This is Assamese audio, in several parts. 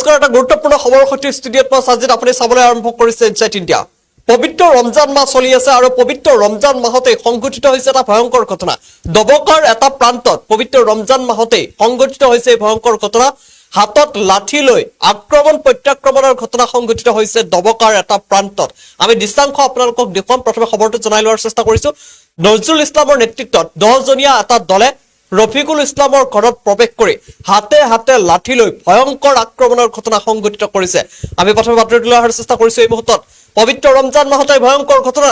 নমস্কাৰ, এটা গুৰুত্বপূৰ্ণ খবৰ সৈতে ষ্টুডিঅ'ত মই সাজিদ আপুনি চাবলৈ আৰম্ভ কৰিছে ইনসাইট ইণ্ডিয়া। পবিত্ৰ ৰমজান মাহ চলি আছে আৰু পবিত্ৰ ৰমজান মাহতে সংঘটিত হৈছে এটা ভয়ংকৰ ঘটনা। দবকাৰ এটা প্ৰান্তত পবিত্ৰ ৰমজান মাহতে সংঘটিত হৈছে এই ভয়ংকৰ ঘটনা। হাতত লাঠি লৈ আক্ৰমণ প্ৰত্যাক্ৰমণৰ ঘটনা সংঘটিত হৈছে দবকাৰ এটা প্ৰান্তত। আমি দৃশ্যাংশ আপোনালোকক দেখুৱাম। প্ৰথমে খবৰটো জনাই লোৱাৰ চেষ্টা কৰিছো। নজৰুল ইছলামৰ নেতৃত্বত 10জনীয়া এটা দলে ৰফিকুল ইছলামৰ ঘৰত প্ৰৱেশ কৰি হাতে হাতে লাঠি লৈ ভয়ংকৰ আক্ৰমণৰ ঘটনা সংঘটিত কৰিছে। আমি প্ৰথমে বাতৰিটো লৈ অহাৰ চেষ্টা কৰিছো। এই মুহূৰ্তত পবিত্ৰ ৰমজান মাহতে ভয়ংকৰ ঘটনা,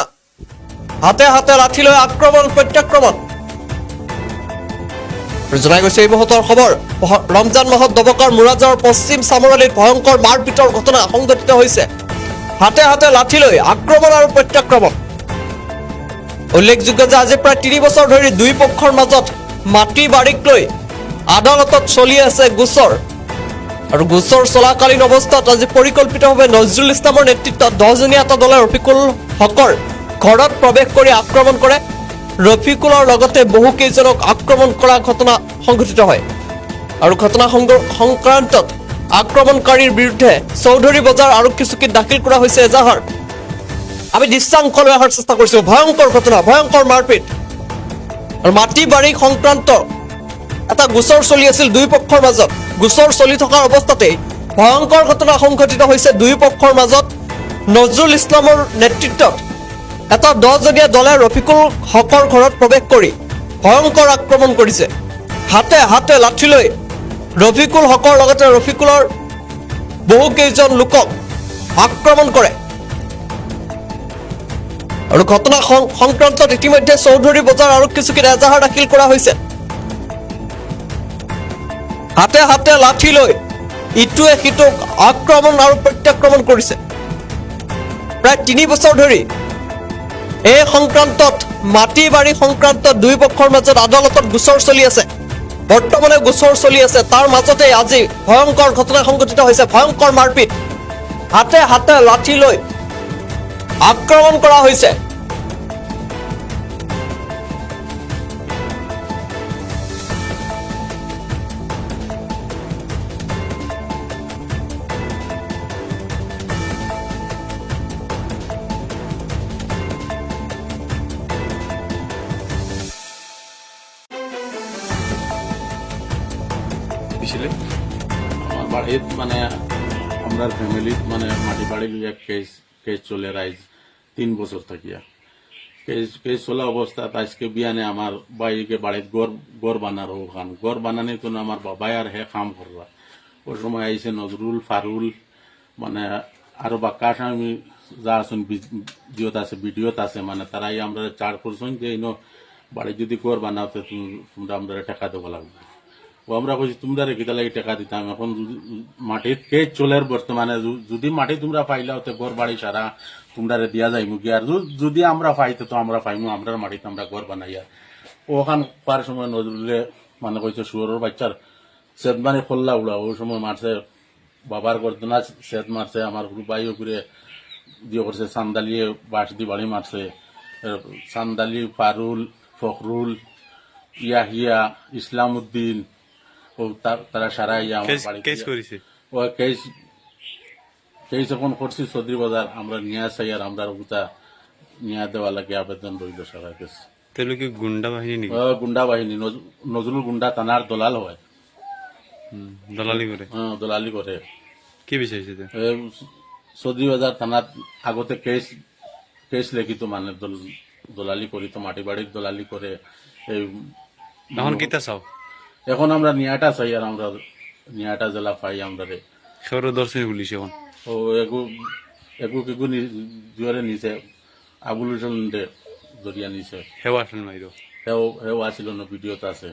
হাতে হাতে লাঠি লৈ আক্ৰমণ প্ৰত্যাক্ৰমণ জনাই গৈছে। এই মুহূৰ্তৰ খবৰ, ৰমজান মাহত দবকাৰ মুৰাজাৰ পশ্চিম চামৰালীত ভয়ংকৰ মাৰপিটৰ ঘটনা সংঘটিত হৈছে। হাতে হাতে লাঠি লৈ আক্ৰমণ আৰু প্ৰত্যাক্ৰমণ। উল্লেখযোগ্য যে আজি প্ৰায় 3 বছৰ ধৰি দুই পক্ষৰ মাজত মাটি বাৰীক লৈ আদালতত চলি আছে গোচৰ, আৰু গোচৰ চলাকালীন অৱস্থাত আজি পৰিকল্পিতভাৱে নজৰুল ইছলামৰ নেতৃত্বত 10জনীয়া এটা দলে ৰফিকুল হকৰ ঘৰত প্ৰৱেশ কৰি আক্ৰমণ কৰে। ৰফিকুলৰ লগতে বহু কেইজনক আক্ৰমণ কৰা ঘটনা সংঘটিত হয়, আৰু ঘটনা সংক্ৰান্তত আক্ৰমণকাৰীৰ বিৰুদ্ধে চৌধুৰী বজাৰ আৰক্ষী চকীত দাখিল কৰা হৈছে এজাহাৰ। আমি দৃশ্যাংশ লৈ অহাৰ চেষ্টা কৰিছো। ভয়ংকৰ ঘটনা, ভয়ংকৰ মাৰপিট আৰু মাটি বাৰী সংক্ৰান্ত এটা গোচৰ চলি আছিল দুই পক্ষৰ মাজত। গোচৰ চলি থকাৰ অৱস্থাতেই ভয়ংকৰ ঘটনা সংঘটিত হৈছে দুই পক্ষৰ মাজত। নজৰুল ইছলামৰ নেতৃত্বত এটা 10জনীয়া দলে ৰফিকুল হকৰ ঘৰত প্ৰৱেশ কৰি ভয়ংকৰ আক্ৰমণ কৰিছে। হাতে হাতে লাঠি লৈ ৰফিকুল হকৰ লগতে ৰফিকুলৰ বহু কেইজন লোকক আক্ৰমণ কৰে, আৰু ঘটনা সংক্ৰান্তত ইতিমধ্যে চৌধুৰী বজাৰ আৰক্ষী চকীত এজাহাৰ দাখিল কৰা হৈছে। হাতে হাতে লাঠি লৈ ইটোৱে সিটোক আক্ৰমণ আৰু প্ৰত্যাক্ৰমণ কৰিছে। প্ৰায় 3 বছৰ ধৰি এই সংক্ৰান্তত মাটি বাৰী সংক্ৰান্তত দুই পক্ষৰ মাজত আদালতত গোচৰ চলি আছে। বৰ্তমানে গোচৰ চলি আছে, তাৰ মাজতে আজি ভয়ংকৰ ঘটনা সংঘটিত হৈছে। ভয়ংকৰ মাৰপিট, হাতে হাতে লাঠি লৈ আক্ৰমণ কৰা হৈছে। আমার বাড়িত মানে আমরা ফ্যামিলিত মানে মাটি বাড়ি লিয়া কেস চলে রাইজ 3 বছর থাকিয়া কেস চলা অবস্থা আজকে বিয়ানে আমার বাইকে বাড়িত গড় বানার ওখান গড় বানানি তো আমার বাবাই আর হে কাম করবা। ওই সময় আইসে নজরুল ফারুল মানে আরো বাক্কা আমি যা আছেন ভিডিওত আছে মানে তারাই আমরা চার করছেন যে বাড়ি যদি গড় বানাতে তোমরা আমরা টাকা দেবো লাগবে। ও আমরা কইছি তোমরা রেখে লাগে টাকা দিতাম। এখন মাটির কেস চলের বর্তমানে যদি মাটি তোমরা পাইলা হতে ঘর বাড়ি সারা তোমরা দিয়া যাইমু কি, আর যদি আমরা পাইতে তো আমরা পাইমু আমরা মাটিতে আমরা ঘর বানাইয়া। ওখান পার সময় নজরুলে মানে কইছে শুয়োরের বাচ্চার সেদ মানে খোল্লা উড়া। ওই সময় মারছে বাবার গর্দনা সেদ মারছে, আমার ভাইও ঘুরে দিয়ে করছে সান্দালিয়ে বাঁশ দিয়ে বাড়ি মারছে। সান্দালি ফারুল ফখরুল ইয়াহিয়া ইসলাম উদ্দিন তারা সারা কেস এখন করছি চৌধুরী বাজার আমরা নিয়ে চাই আর আমরা ওটা নিয়ে দেওয়া লাগে আবেদন রইল সবার কাছে। কি গুন্ডা বাহিনী? গুন্ডা বাহিনী, নজরুল গুন্ডা থানার দলাল হয়, দলালি করে। দলালি করে। কি বিষয় চৌধুরী বাজার থানার আগতে কেস লেখিত মানে দলালি করি তো মাটি বাড়ির দলালি করে। এখন কিতা চাও? এখন আমরা নিয়াটা চাই আর আমরা নিয়াটা জেলা পাই আমরা রে সেও দর্শন পুলিশ এখন ও এগু জুয়ারে নিছে আবুল হোসেন দরিয়া নিছে। হেও আসেন মাইরো হেও আসিল না ভিডিওতে আছে।